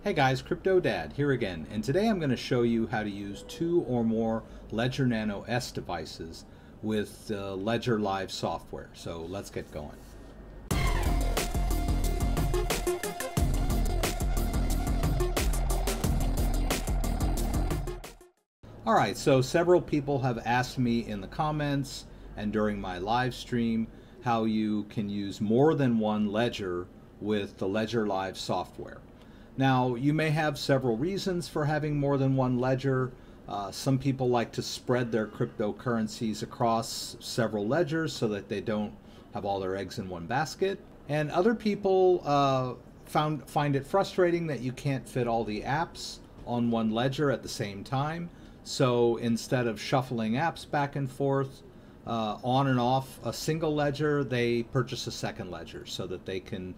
Hey guys, CryptoDad here again, and today I'm going to show you how to use 2 or more Ledger Nano S devices with Ledger Live software. So let's get going. Alright, so several people have asked me in the comments and during my live stream how you can use more than one ledger with the Ledger Live software. Now, you may have several reasons for having more than one ledger. Some people like to spread their cryptocurrencies across several ledgers so that they don't have all their eggs in one basket. And other people find it frustrating that you can't fit all the apps on one ledger at the same time. So instead of shuffling apps back and forth on and off a single ledger, they purchase a second ledger so that they can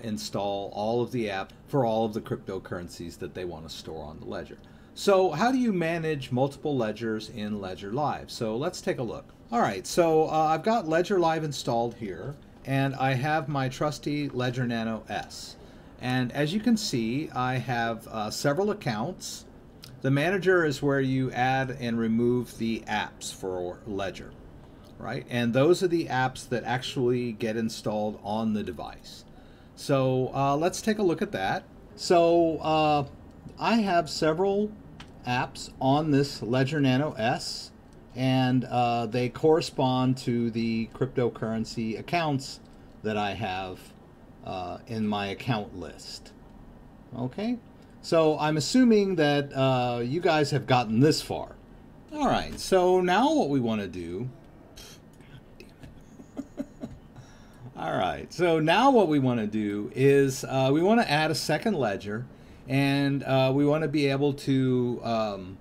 install all of the apps for all of the cryptocurrencies that they want to store on the ledger. So how do you manage multiple ledgers in Ledger Live? So let's take a look. Alright, so I've got Ledger Live installed here, and I have my trusty Ledger Nano S. And as you can see, I have several accounts. The manager is where you add and remove the apps for Ledger, right? And those are the apps that actually get installed on the device. So let's take a look at that. So I have several apps on this Ledger Nano S, and they correspond to the cryptocurrency accounts that I have in my account list. Okay, so I'm assuming that you guys have gotten this far. All right, so now what we want to do. All right, so now what we want to do is we want to add a second ledger, and we want to be able to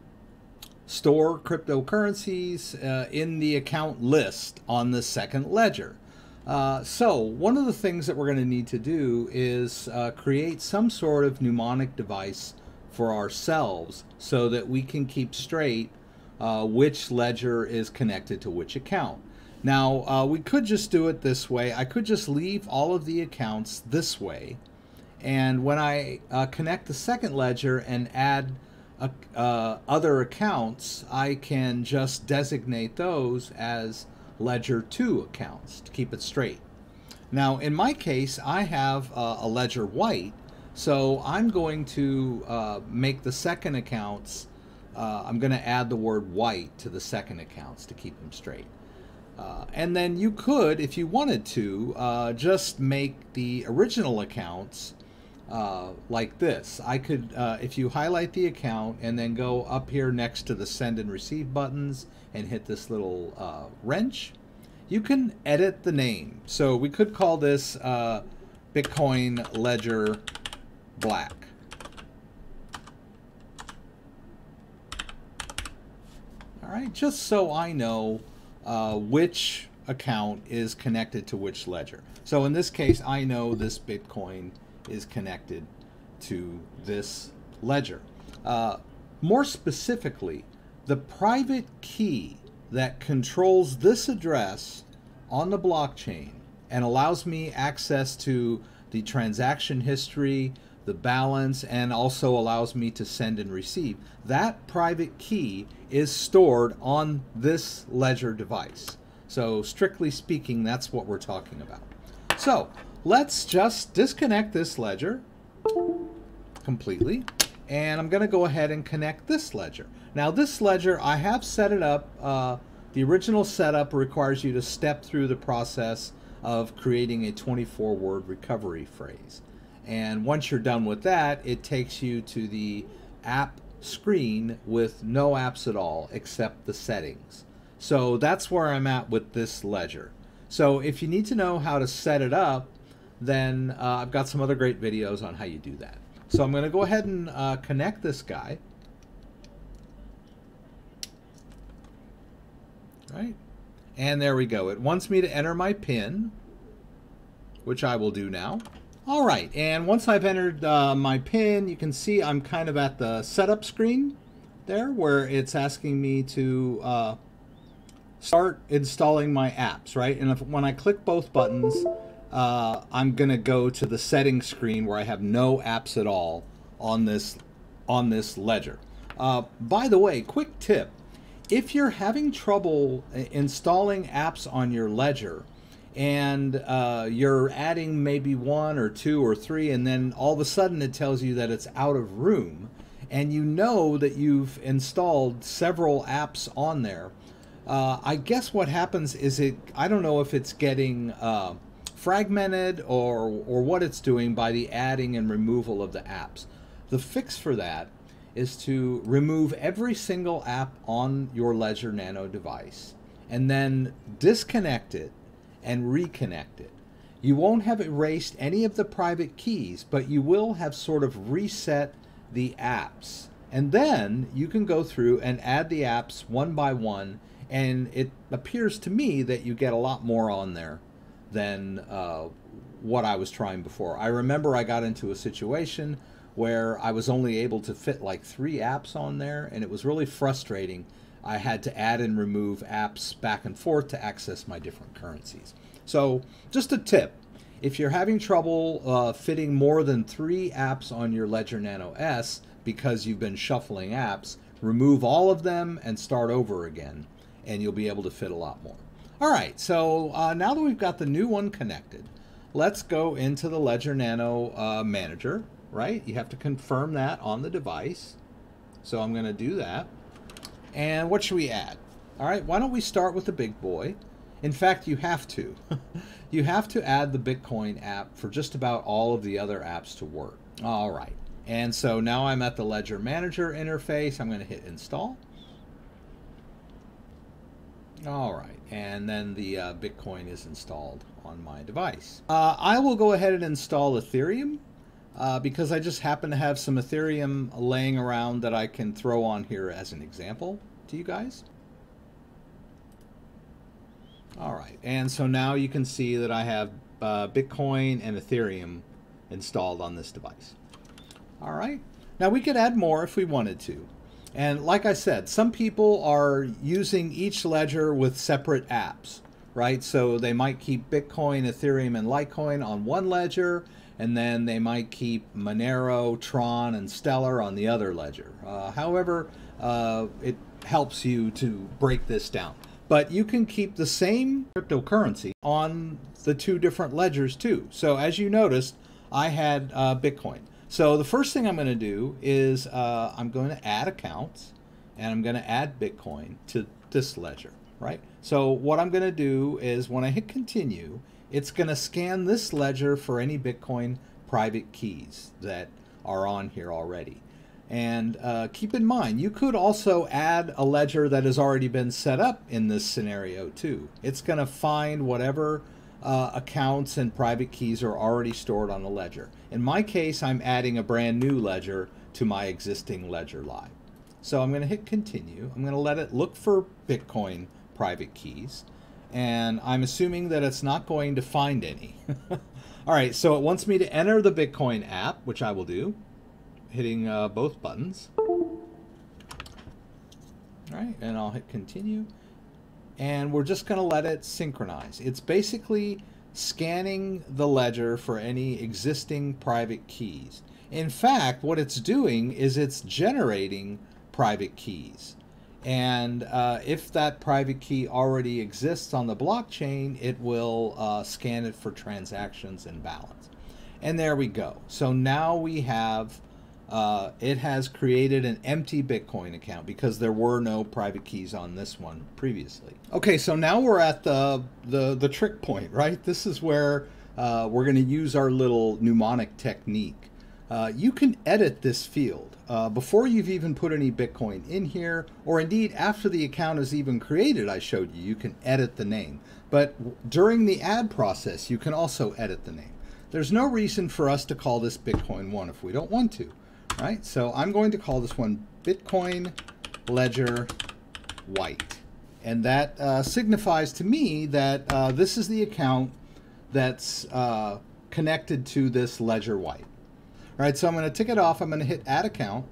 store cryptocurrencies in the account list on the second ledger. So one of the things that we're going to need to do is create some sort of mnemonic device for ourselves so that we can keep straight which ledger is connected to which account. Now, we could just do it this way. I could just leave all of the accounts this way. And when I connect the second ledger and add other accounts, I can just designate those as Ledger 2 accounts to keep it straight. Now, in my case, I have a Ledger White, so I'm going to make the second accounts, I'm going to add the word white to the second accounts to keep them straight. And then you could, if you wanted to, just make the original accounts like this. I could, if you highlight the account and then go up here next to the send and receive buttons and hit this little wrench, you can edit the name. So we could call this Bitcoin Ledger Black. All right, just so I know which account is connected to which ledger. So in this case, I know this Bitcoin is connected to this ledger. More specifically, the private key that controls this address on the blockchain and allows me access to the transaction history, the balance, and also allows me to send and receive, that private key is stored on this ledger device. So strictly speaking, that's what we're talking about. So let's just disconnect this ledger completely, and I'm going to go ahead and connect this ledger. Now this ledger, I have set it up. The original setup requires you to step through the process of creating a 24-word recovery phrase. And once you're done with that, it takes you to the app screen with no apps at all except the settings. So that's where I'm at with this ledger. So if you need to know how to set it up, then I've got some other great videos on how you do that. So I'm going to go ahead and connect this guy. Right? And there we go. It wants me to enter my PIN, which I will do now. All right, and once I've entered my PIN, you can see I'm kind of at the setup screen there where it's asking me to start installing my apps, right? And when I click both buttons, I'm going to go to the settings screen where I have no apps at all on this ledger. By the way, quick tip: if you're having trouble installing apps on your ledger, and you're adding maybe 1 or 2 or 3, and then all of a sudden it tells you that it's out of room, and you know that you've installed several apps on there, I guess what happens is I don't know if it's getting fragmented or what it's doing by the adding and removal of the apps. The fix for that is to remove every single app on your Ledger Nano device and then disconnect it and reconnect it. You won't have erased any of the private keys, but you will have sort of reset the apps. And then you can go through and add the apps one by one, and it appears to me that you get a lot more on there than what I was trying before. I remember I got into a situation where I was only able to fit like 3 apps on there, and it was really frustrating. I had to add and remove apps back and forth to access my different currencies. So just a tip: if you're having trouble fitting more than 3 apps on your Ledger Nano S because you've been shuffling apps, remove all of them and start over again, and you'll be able to fit a lot more. All right, so now that we've got the new one connected, let's go into the Ledger Nano manager, right? You have to confirm that on the device. So I'm going to do that. And what should we add? All right, why don't we start with the big boy? In fact, you have to. You have to add the Bitcoin app for just about all of the other apps to work. All right, and so now I'm at the Ledger Manager interface. I'm going to hit install. All right, and then the Bitcoin is installed on my device. I will go ahead and install Ethereum because I just happen to have some Ethereum laying around that I can throw on here as an example to you guys. All right, and so now you can see that I have Bitcoin and Ethereum installed on this device. All right, now we could add more if we wanted to. And like I said, some people are using each ledger with separate apps, right? So they might keep Bitcoin, Ethereum, and Litecoin on one ledger, and then they might keep Monero, Tron, and Stellar on the other ledger. However, it helps you to break this down. But you can keep the same cryptocurrency on the 2 different ledgers too. So as you noticed, I had Bitcoin. So the first thing I'm going to do is I'm going to add accounts, and I'm going to add Bitcoin to this ledger, right? So what I'm going to do is when I hit continue, it's going to scan this ledger for any Bitcoin private keys that are on here already. And keep in mind, you could also add a ledger that has already been set up in this scenario too. It's going to find whatever accounts and private keys are already stored on the ledger. In my case, I'm adding a brand new ledger to my existing ledger live. So I'm going to hit continue. I'm going to let it look for Bitcoin private keys, and I'm assuming that it's not going to find any. All right, so it wants me to enter the Bitcoin app, which I will do, hitting both buttons. All right, and I'll hit continue. And we're just going to let it synchronize. It's basically scanning the ledger for any existing private keys. In fact, what it's doing is it's generating private keys. And if that private key already exists on the blockchain, it will scan it for transactions and balance. And there we go. So now we have it has created an empty Bitcoin account because there were no private keys on this one previously. Okay, so now we're at the trick point, right? This is where we're going to use our little mnemonic technique. You can edit this field before you've even put any Bitcoin in here, or indeed after the account is even created. I showed you, you can edit the name. But during the add process, you can also edit the name. There's no reason for us to call this Bitcoin 1 if we don't want to. Right, so I'm going to call this one Bitcoin Ledger White. And that signifies to me that this is the account that's connected to this Ledger White. All right, so I'm going to tick it off. I'm going to hit Add Account,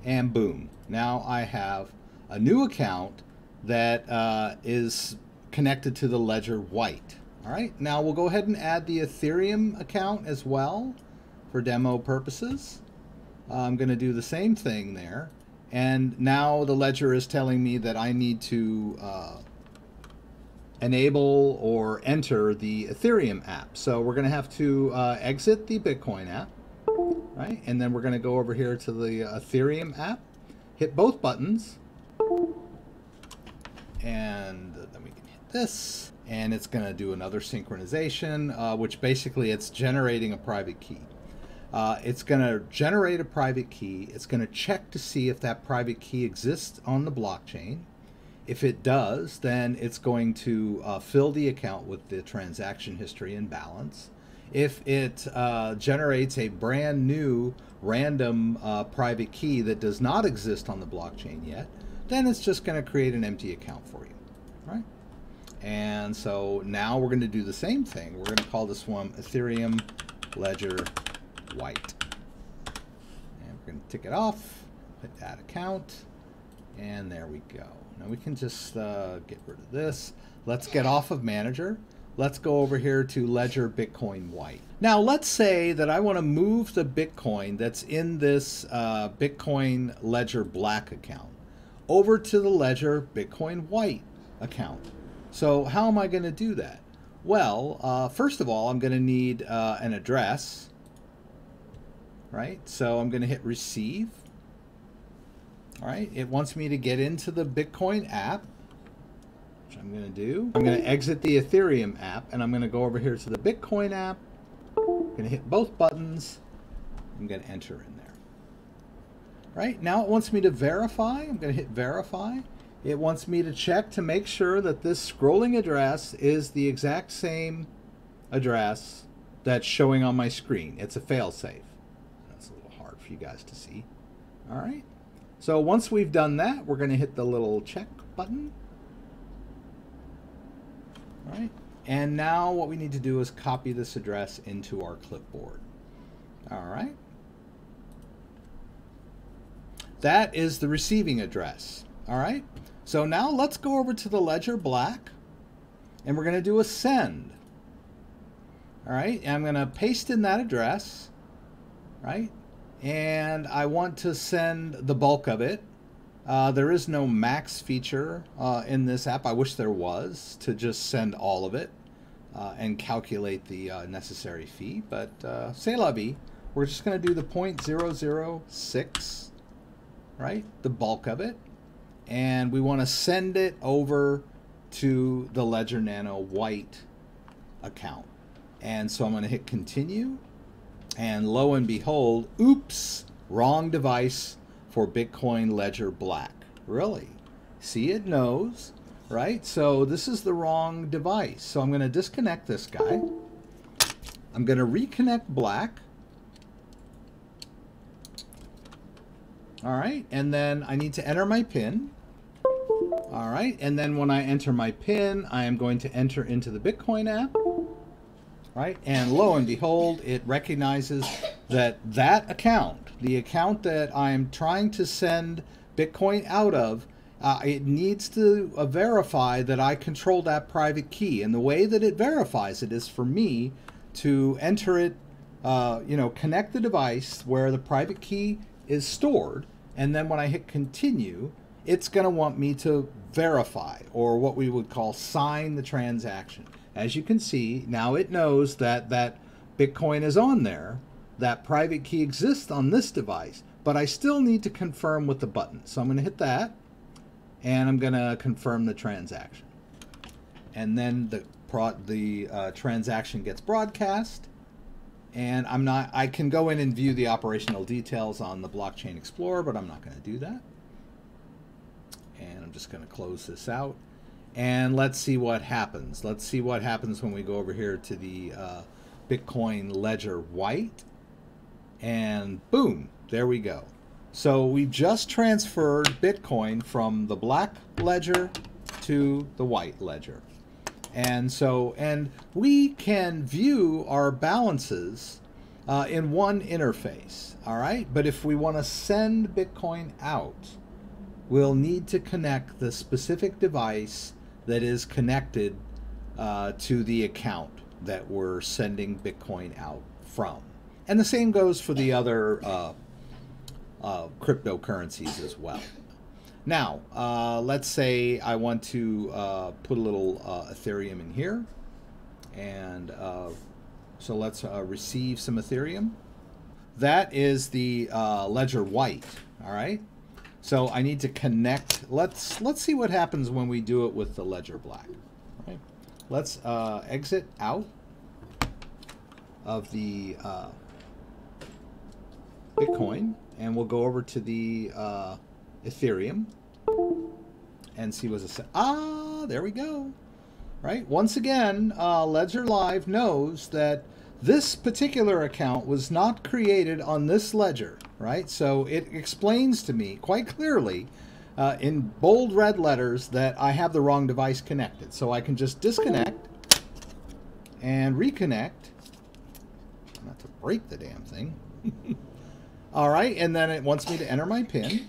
and boom. Now I have a new account that is connected to the Ledger White. All right, now we'll go ahead and add the Ethereum account as well for demo purposes. I'm going to do the same thing there. And now the ledger is telling me that I need to enable or enter the Ethereum app. So we're going to have to exit the Bitcoin app, right? And then we're going to go over here to the Ethereum app, hit both buttons, and then we can hit this, and it's going to do another synchronization, which basically it's generating a private key. It's going to generate a private key. It's going to check to see if that private key exists on the blockchain. If it does, then it's going to fill the account with the transaction history and balance. If it generates a brand new random private key that does not exist on the blockchain yet, then it's just going to create an empty account for you, right? And so now we're going to do the same thing. We're going to call this one Ethereum Ledger White. And we're going to tick it off, hit add account, and there we go. Now we can just get rid of this. Let's get off of Manager. Let's go over here to Ledger Bitcoin White. Now let's say that I want to move the Bitcoin that's in this Bitcoin Ledger Black account over to the Ledger Bitcoin White account. So how am I going to do that? Well, first of all, I'm going to need an address, right? So I'm going to hit Receive. All right, it wants me to get into the Bitcoin app, which I'm going to do. I'm going to exit the Ethereum app, and I'm going to go over here to the Bitcoin app. I'm going to hit both buttons. I'm going to enter in there. Right, now it wants me to verify. I'm going to hit Verify. It wants me to check to make sure that this scrolling address is the exact same address that's showing on my screen. It's a failsafe. That's a little hard for you guys to see. All right. So once we've done that, we're going to hit the little check button. All right. And now what we need to do is copy this address into our clipboard. All right. That is the receiving address. All right. So now let's go over to the Ledger Black, and we're going to do a send. All right. And I'm going to paste in that address, right? And I want to send the bulk of it. There is no max feature in this app. I wish there was, to just send all of it and calculate the necessary fee. But c'est la vie. We're just going to do the 0.006, right? The bulk of it. And we want to send it over to the Ledger Nano White account. And so I'm going to hit Continue. And lo and behold, oops, wrong device for Bitcoin Ledger Black. Really? See, it knows, right? So this is the wrong device. So I'm going to disconnect this guy. I'm going to reconnect Black. All right, and then I need to enter my PIN. All right, and then when I enter my PIN, I am going to enter into the Bitcoin app. Right, and lo and behold, it recognizes that that account, the account that I'm trying to send Bitcoin out of, it needs to verify that I control that private key. And the way that it verifies it is for me to enter it, connect the device where the private key is stored. And then when I hit continue, it's going to want me to verify, or what we would call sign the transaction. As you can see, now it knows that that Bitcoin is on there. That private key exists on this device, but I still need to confirm with the button. So I'm going to hit that, and I'm going to confirm the transaction. And then the transaction gets broadcast, and I can go in and view the operational details on the Blockchain Explorer, but I'm not going to do that. And I'm just going to close this out. And let's see what happens. Let's see what happens when we go over here to the Bitcoin Ledger White. And boom, there we go. So we just transferred Bitcoin from the Black Ledger to the White Ledger. And we can view our balances in one interface, all right? But if we want to send Bitcoin out, we'll need to connect the specific device that is connected to the account that we're sending Bitcoin out from. And the same goes for the other cryptocurrencies as well. Now, let's say I want to put a little Ethereum in here. And so let's receive some Ethereum. That is the ledger white, all right? So I need to connect. Let's see what happens when we do it with the ledger black. All right? Let's exit out of the Bitcoin, and we'll go over to the Ethereum and see what's it say. Ah, there we go. Right? Once again, Ledger Live knows that this particular account was not created on this ledger, right? So it explains to me quite clearly in bold red letters that I have the wrong device connected. So I can just disconnect and reconnect. Not to break the damn thing. All right, and then it wants me to enter my PIN.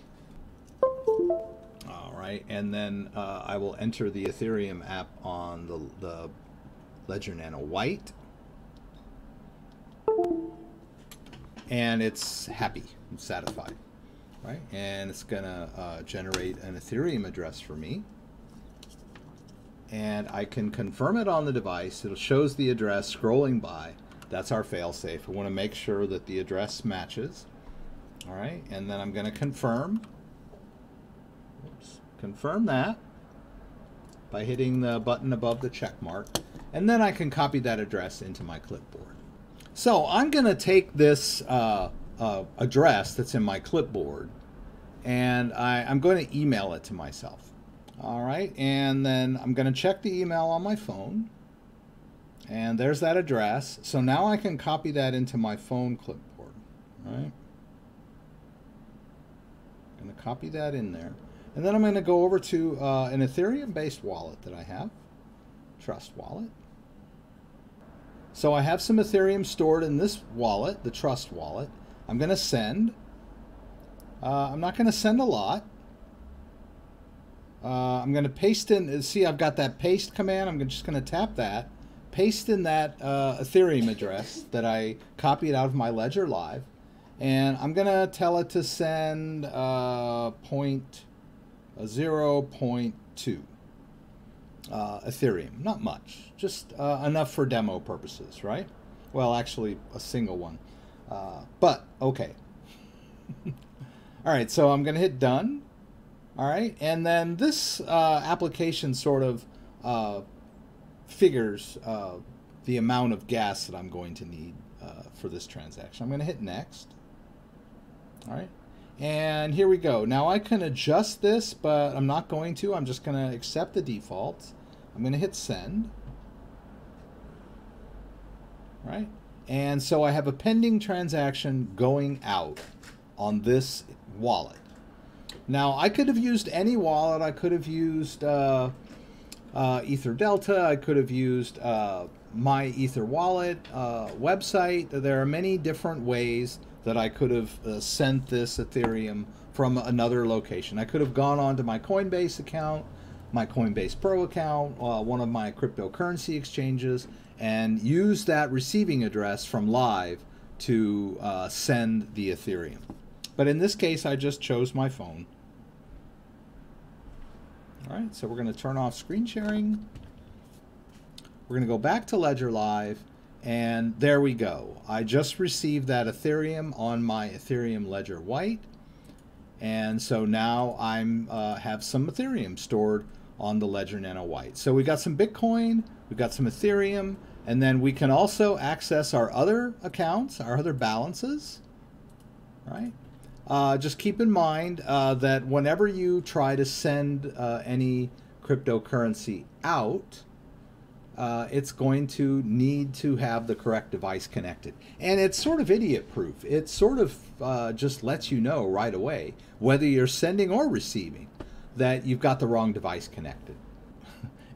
All right, and then I will enter the Ethereum app on the Ledger Nano White. And it's happy and satisfied, right? And it's gonna generate an Ethereum address for me. And I can confirm it on the device. It shows the address scrolling by. That's our failsafe. I want to make sure that the address matches. All right, and then I'm going to confirm. Oops. Confirm that by hitting the button above the check mark. And then I can copy that address into my clipboard. So I'm going to take this address that's in my clipboard, and I'm going to email it to myself. All right, and then I'm going to check the email on my phone, and there's that address. So now I can copy that into my phone clipboard. All right, I'm going to copy that in there, and then I'm going to go over to an Ethereum-based wallet that I have, Trust Wallet. So I have some Ethereum stored in this wallet, the Trust Wallet. I'm going to send. I'm not going to send a lot. I'm going to paste in. See, I've got that paste command. I'm just going to tap that. Paste in that Ethereum address that I copied out of my Ledger Live. And I'm going to tell it to send 0.2. Ethereum, not much, just enough for demo purposes, right? Well, actually a single one, but okay. All right, so I'm gonna hit done. All right, and then this application sort of figures the amount of gas that I'm going to need for this transaction. I'm gonna hit next. All right. And here we go. Now I can adjust this, but I'm not going to. I'm just going to accept the defaults. I'm going to hit send. Right? And so I have a pending transaction going out on this wallet. Now I could have used any wallet. I could have used Ether Delta. I could have used my Ether Wallet website. There are many different ways that I could have sent this Ethereum from another location. I could have gone onto my Coinbase account, my Coinbase Pro account, one of my cryptocurrency exchanges, and use that receiving address from Live to send the Ethereum. But in this case, I just chose my phone. All right, so we're going to turn off screen sharing. We're going to go back to Ledger Live. And there we go. I just received that Ethereum on my Ethereum Ledger White. And so now I'm have some Ethereum stored on the Ledger Nano White. So we got some Bitcoin, we got some Ethereum, and then we can also access our other accounts, our other balances, right? Just keep in mind that whenever you try to send any cryptocurrency out, it's going to need to have the correct device connected. And it's sort of idiot proof. It sort of just lets you know right away, whether you're sending or receiving, that you've got the wrong device connected.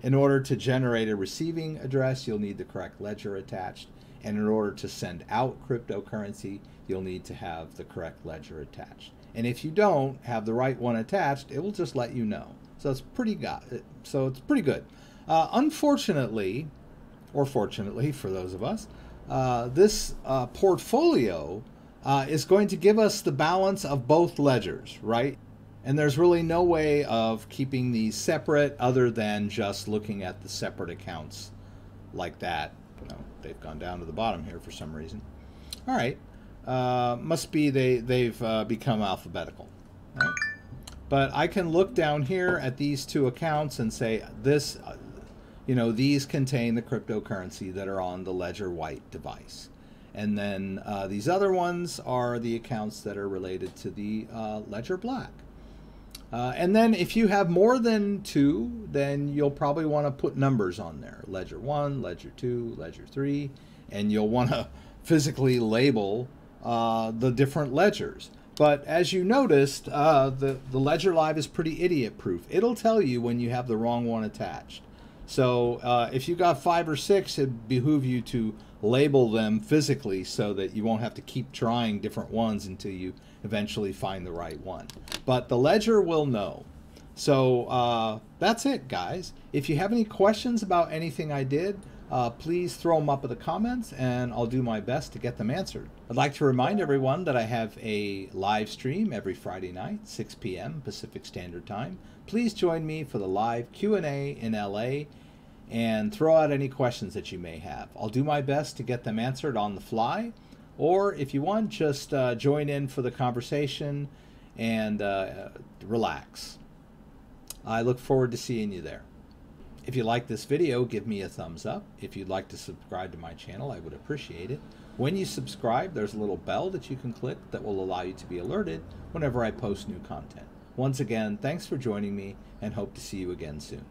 In order to generate a receiving address, you'll need the correct ledger attached. And in order to send out cryptocurrency, you'll need to have the correct ledger attached. And if you don't have the right one attached, it will just let you know. So it's pretty good. Unfortunately, or fortunately for those of us, this portfolio is going to give us the balance of both ledgers, right? And there's really no way of keeping these separate other than just looking at the separate accounts like that. No, they've gone down to the bottom here for some reason. All right, must be they've become alphabetical, right? But I can look down here at these two accounts and say this, these contain the cryptocurrency that are on the Ledger White device. And then these other ones are the accounts that are related to the Ledger Black. And then if you have more than two, then you'll probably want to put numbers on there. Ledger 1, Ledger 2, Ledger 3, and you'll want to physically label the different ledgers. But as you noticed, the Ledger Live is pretty idiot-proof. It'll tell you when you have the wrong one attached. So if you got 5 or 6, it'd behoove you to label them physically so that you won't have to keep trying different ones until you eventually find the right one. But the Ledger will know. So that's it, guys. If you have any questions about anything I did, please throw them up in the comments and I'll do my best to get them answered. I'd like to remind everyone that I have a live stream every Friday night, 6 p.m. Pacific Standard Time. Please join me for the live Q&A in LA and throw out any questions that you may have. I'll do my best to get them answered on the fly, or if you want, just join in for the conversation and relax. I look forward to seeing you there. If you like this video, give me a thumbs up. If you'd like to subscribe to my channel, I would appreciate it. When you subscribe, there's a little bell that you can click that will allow you to be alerted whenever I post new content. Once again, thanks for joining me and hope to see you again soon.